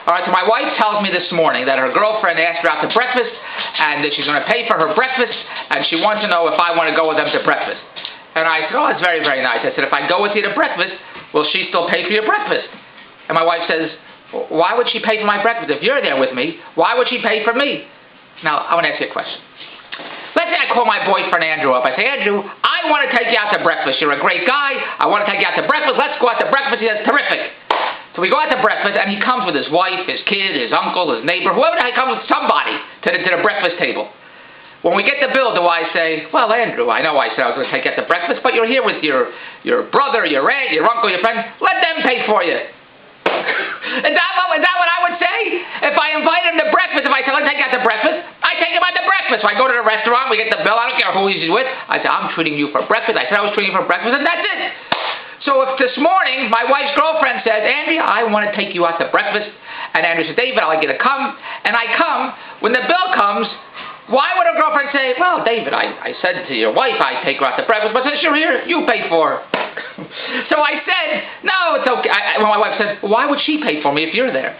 All right, so my wife tells me this morning that her girlfriend asked her out to breakfast, and that she's going to pay for her breakfast, and she wants to know if I want to go with them to breakfast. And I said, oh, that's very, very nice. I said, if I go with you to breakfast, will she still pay for your breakfast? And my wife says, why would she pay for my breakfast? If you're there with me, why would she pay for me? Now, I want to ask you a question. Let's say I call my boyfriend Andrew up. I say, Andrew, I want to take you out to breakfast. You're a great guy. I want to take you out to breakfast. Let's go out to breakfast. He says, terrific. So we go out to breakfast, and he comes with his wife, his kid, his uncle, his neighbor, whoever the hell, he comes with somebody to the breakfast table. When we get the bill, do I say, well, Andrew, I know I said I was going to take you out to breakfast, but you're here with your brother, your aunt, your uncle, your friend. Let them pay for you. Is that what I would say? If I invite him to breakfast, if I tell him to take you out to breakfast, I take him out to breakfast. So I go to the restaurant, we get the bill, I don't care who he's with. I say, I'm treating you for breakfast. I said I was treating you for breakfast, and that's it. So if this morning my wife's girlfriend says, Andrea, I want to take you out to breakfast, and Andrea says, David, I'd like you to come, and I come, when the bill comes, why would her girlfriend say, well, David, I said to your wife I'd take her out to breakfast, but since you're here, you pay for her. So I said, no, it's okay. Well, my wife said, why would she pay for me if you're there?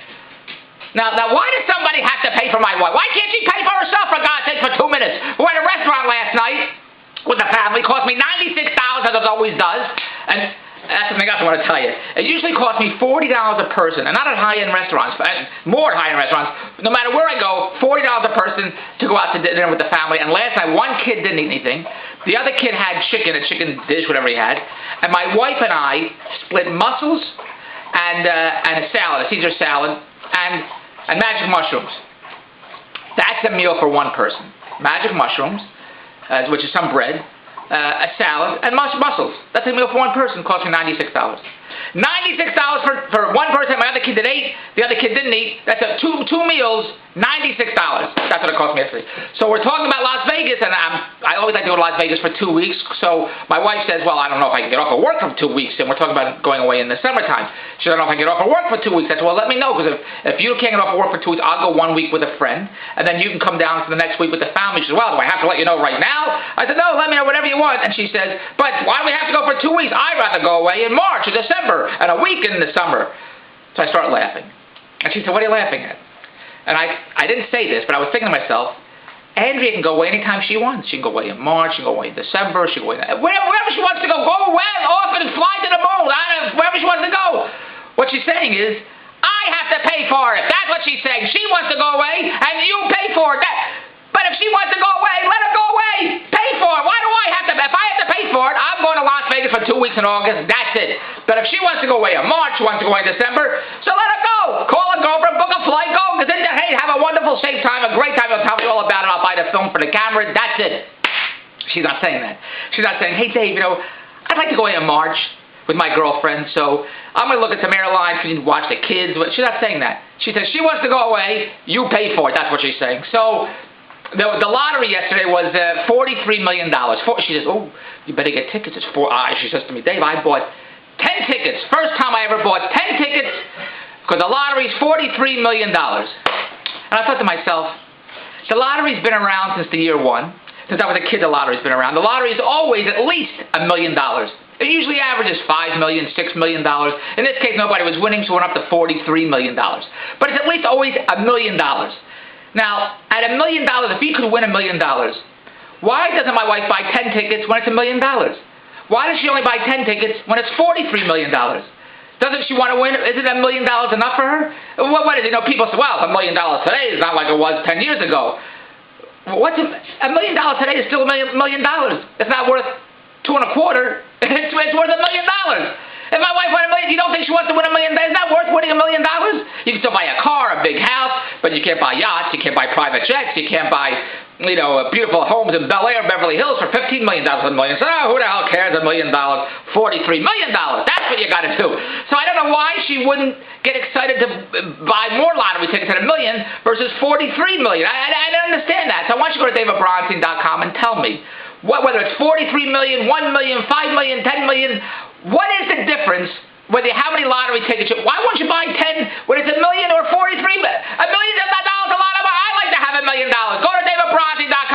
Now, why does somebody have to pay for my wife? Why can't she pay for herself, for God's sake, for 2 minutes? We were at a restaurant last night with the family. It cost me $96, as it always does, and that's something else I want to tell you. It usually costs me $40 a person, and not at high-end restaurants, but more high-end restaurants. No matter where I go, $40 a person to go out to dinner with the family. And last night, one kid didn't eat anything. The other kid had a chicken dish, whatever he had. And my wife and I split mussels and a salad, a Caesar salad, and magic mushrooms. That's a meal for one person. Magic mushrooms, which is some bread, a salad, and mussels. That's a meal for one person, costing $96. $96 for one person. My other kid did 8. The other kid didn't eat. That's two meals, $96. That's what it cost me yesterday. So we're talking about Las Vegas, and I always like to go to Las Vegas for 2 weeks. So my wife says, well, I don't know if I can get off of work for 2 weeks, and we're talking about going away in the summertime. She said, I don't know if I can get off of work for 2 weeks. I said, well, let me know, because if you can't get off of work for 2 weeks, I'll go 1 week with a friend, and then you can come down for the next week with the family. She said, well, do I have to let you know right now? I said, no, let me know whatever you want. And she says, but why do we have to go for 2 weeks? I'd rather go away in March or December and a week in the summer. So I start laughing. And she said, what are you laughing at? And I didn't say this, but I was thinking to myself, Andrea can go away anytime she wants. She can go away in March, she can go away in December, she can go away wherever she wants to go. Go away, off and fly to the moon, wherever she wants to go. What she's saying is, I have to pay for it. That's what she's saying. She wants to go away, and you pay for it. But if she wants to go away, let her go away. Pay for it. Why do I have to? If I have to pay for it, I'm going to Las Vegas for 2 weeks in August. That's it. But if she wants to go away in March, she wants to go away in December, so let her go. Call a girlfriend, book a flight, go. Hey, have a wonderful, safe time, a great time. I'll tell you all about it. I'll buy the film for the camera. That's it. She's not saying that. She's not saying, hey, Dave, I'd like to go away in March with my girlfriend, so I'm going to look at some airlines so you can watch the kids. She's not saying that. She says she wants to go away. You pay for it. That's what she's saying. So the lottery yesterday was $43 million. She says, oh, you better get tickets. It's she says to me, Dave, I bought 10 tickets. First time I ever bought 10 tickets, because the lottery's $43 million. And I thought to myself, the lottery's been around since the year 1. Since I was a kid, the lottery's been around. The lottery is always at least $1 million. It usually averages $5 million, $6 million. In this case, nobody was winning, so it went up to $43 million. But it's at least always $1 million. Now, at $1 million, if you could win $1 million, why doesn't my wife buy 10 tickets when it's $1 million? Why does she only buy 10 tickets when it's $43 million? Doesn't she want to win? Isn't $1 million enough for her? What is it? People say, well, $1 million today is not like it was 10 years ago. $1 million today is still $1 million. It's not worth 2 1/4. It's worth $1 million. If my wife won $1 million, you don't think she wants to win $1 million? It's not worth winning $1 million. You can still buy a car, a big house, but you can't buy yachts, you can't buy private jets, you can't buy, beautiful homes in Bel Air, Beverly Hills for $15 million. $1 million. So, who the hell cares? $1 million, $43 million. That's what you got to do. So I don't know why she wouldn't get excited to buy more lottery tickets at $1 million versus $43 million. I don't understand that. So I want you to go to davidbronstein.com and tell me whether it's $43 million, $1 million, $5 million, $10 million. What is the difference? How many lottery tickets? Why won't you buy 10 when it's $1 million or $43 million? $1 million is not a lot of money. I like to have $1 million. Go to davidbronstein.com.